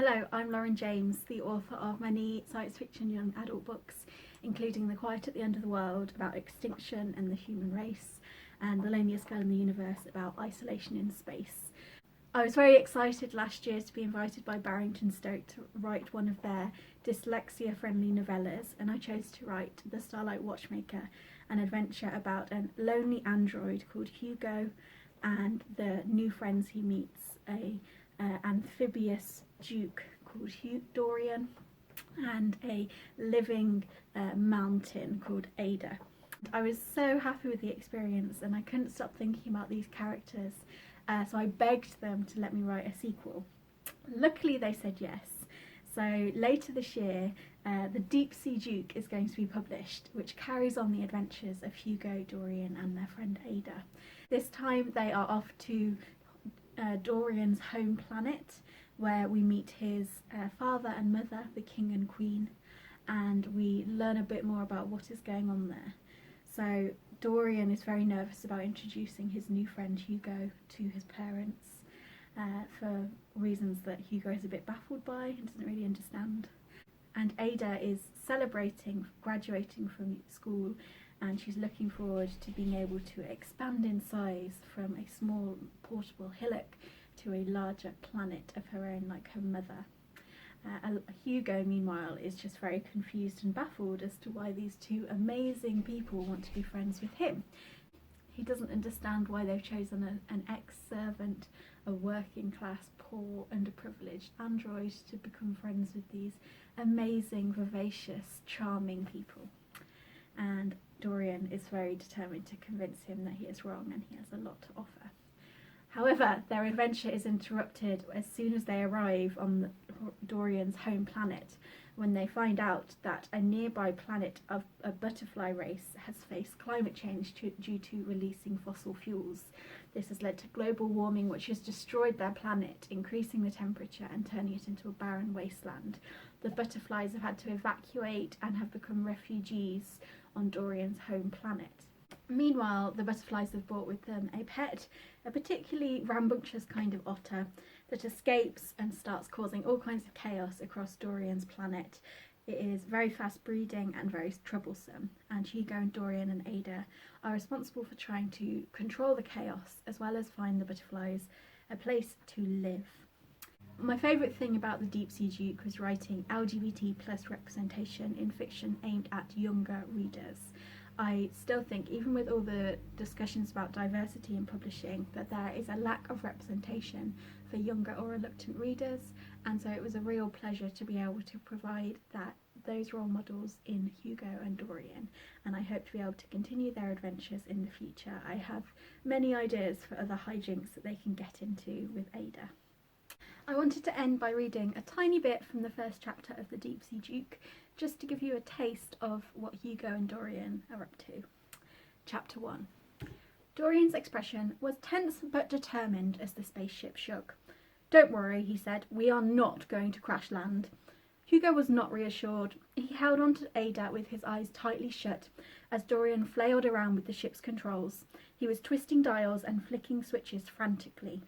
Hello, I'm Lauren James, the author of many science fiction young adult books, including The Quiet at the End of the World about extinction and the human race, and The Loneliest Girl in the Universe about isolation in space. I was very excited last year to be invited by Barrington Stoke to write one of their dyslexia-friendly novellas, and I chose to write The Starlight Watchmaker, an adventure about a lonely android called Hugo and the new friends he meets, a amphibious duke called Dorian and a living mountain called Ada. I was so happy with the experience and I couldn't stop thinking about these characters, so I begged them to let me write a sequel. Luckily they said yes, so later this year the Deep Sea Duke is going to be published, which carries on the adventures of Hugo, Dorian and their friend Ada. This time they are off to Dorian's home planet, where we meet his father and mother, the king and queen, and we learn a bit more about what is going on there. So Dorian is very nervous about introducing his new friend Hugo to his parents for reasons that Hugo is a bit baffled by and doesn't really understand. And Ada is celebrating graduating from school, and she's looking forward to being able to expand in size from a small portable hillock to a larger planet of her own, like her mother. Hugo, meanwhile, is just very confused and baffled as to why these two amazing people want to be friends with him. He doesn't understand why they've chosen an ex-servant, a working-class, poor, underprivileged android to become friends with these amazing, vivacious, charming people. And Dorian is very determined to convince him that he is wrong and he has a lot to offer. However, their adventure is interrupted as soon as they arrive on Dorian's home planet, when they find out that a nearby planet of a butterfly race has faced climate change due to releasing fossil fuels. This has led to global warming, which has destroyed their planet, increasing the temperature and turning it into a barren wasteland. The butterflies have had to evacuate and have become refugees on Dorian's home planet. Meanwhile, the butterflies have brought with them a pet, a particularly rambunctious kind of otter that escapes and starts causing all kinds of chaos across Dorian's planet. It is very fast breeding and very troublesome, and Hugo and Dorian and Ada are responsible for trying to control the chaos as well as find the butterflies a place to live. My favourite thing about the Deep Sea Duke was writing LGBT plus representation in fiction aimed at younger readers. I still think, even with all the discussions about diversity in publishing, that there is a lack of representation for younger or reluctant readers, and so it was a real pleasure to be able to provide those role models in Hugo and Dorian, and I hope to be able to continue their adventures in the future. I have many ideas for other hijinks that they can get into with Ada. I wanted to end by reading a tiny bit from the first chapter of The Deep Sea Duke, just to give you a taste of what Hugo and Dorian are up to. Chapter 1. Dorian's expression was tense but determined as the spaceship shook. "Don't worry," he said, "we are not going to crash land." Hugo was not reassured. He held on to Ada with his eyes tightly shut as Dorian flailed around with the ship's controls. He was twisting dials and flicking switches frantically.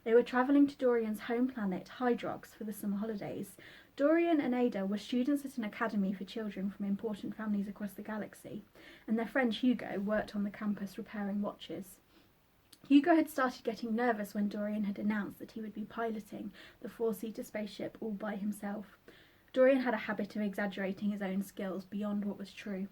They were travelling to Dorian's home planet, Hydrox, for the summer holidays. Dorian and Ada were students at an academy for children from important families across the galaxy, and their friend Hugo worked on the campus repairing watches. Hugo had started getting nervous when Dorian had announced that he would be piloting the four-seater spaceship all by himself. Dorian had a habit of exaggerating his own skills beyond what was true.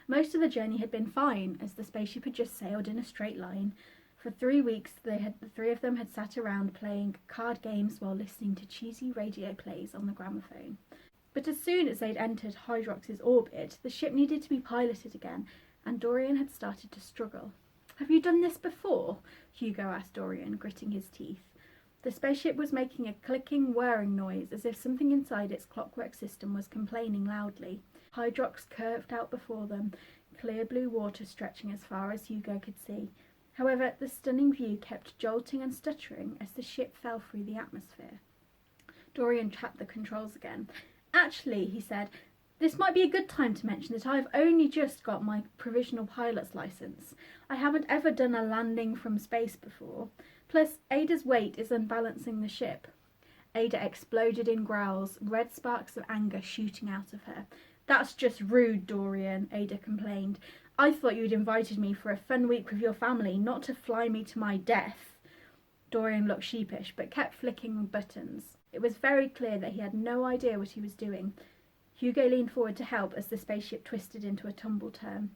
Most of the journey had been fine, as the spaceship had just sailed in a straight line. For 3 weeks, the three of them had sat around playing card games while listening to cheesy radio plays on the gramophone. But as soon as they'd entered Hydrox's orbit, the ship needed to be piloted again, and Dorian had started to struggle. "Have you done this before?" Hugo asked Dorian, gritting his teeth. The spaceship was making a clicking, whirring noise, as if something inside its clockwork system was complaining loudly. Hydrox curved out before them, clear blue water stretching as far as Hugo could see. However, the stunning view kept jolting and stuttering as the ship fell through the atmosphere. Dorian tapped the controls again. "Actually," he said, "this might be a good time to mention that I've only just got my provisional pilot's license. I haven't ever done a landing from space before. Plus, Ada's weight is unbalancing the ship." Ada exploded in growls, red sparks of anger shooting out of her. "That's just rude, Dorian," Ada complained. "I thought you'd invited me for a fun week with your family, not to fly me to my death." Dorian looked sheepish, but kept flicking buttons. It was very clear that he had no idea what he was doing. Hugo leaned forward to help as the spaceship twisted into a tumble turn.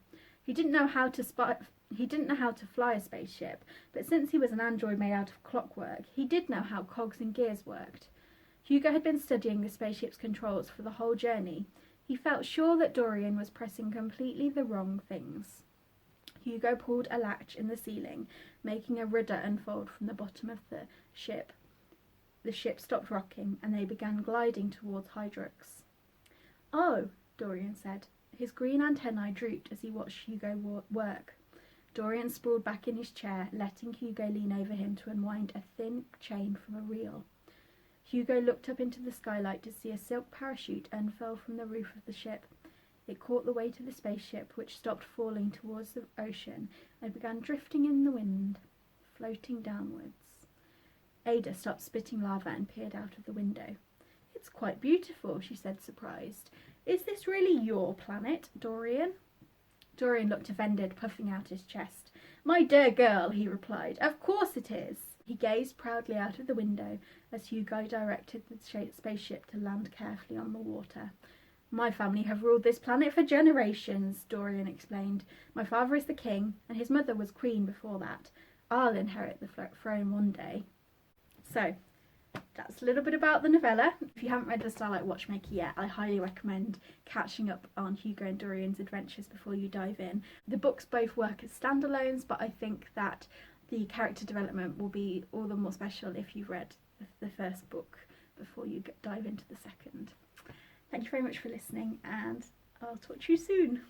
He didn't know how to fly a spaceship, but since he was an android made out of clockwork, he did know how cogs and gears worked. Hugo had been studying the spaceship's controls for the whole journey. He felt sure that Dorian was pressing completely the wrong things. Hugo pulled a latch in the ceiling, making a rudder unfold from the bottom of the ship. The ship stopped rocking, and they began gliding towards Hydrux. "Oh," Dorian said. His green antennae drooped as he watched Hugo work. Dorian sprawled back in his chair, letting Hugo lean over him to unwind a thin chain from a reel. Hugo looked up into the skylight to see a silk parachute unfurl from the roof of the ship. It caught the weight of the spaceship, which stopped falling towards the ocean and began drifting in the wind, floating downwards. Ada stopped spitting lava and peered out of the window. "It's quite beautiful," she said, surprised. "Is this really your planet, Dorian?" Dorian looked offended, puffing out his chest. "My dear girl," he replied, "of course it is." He gazed proudly out of the window as Hugo directed the spaceship to land carefully on the water. "My family have ruled this planet for generations," Dorian explained. "My father is the king, and his mother was queen before that. I'll inherit the throne one day." So, that's a little bit about the novella. If you haven't read The Starlight Watchmaker yet, I highly recommend catching up on Hugo and Dorian's adventures before you dive in. The books both work as standalones, but I think that the character development will be all the more special if you've read the first book before you dive into the second. Thank you very much for listening, and I'll talk to you soon.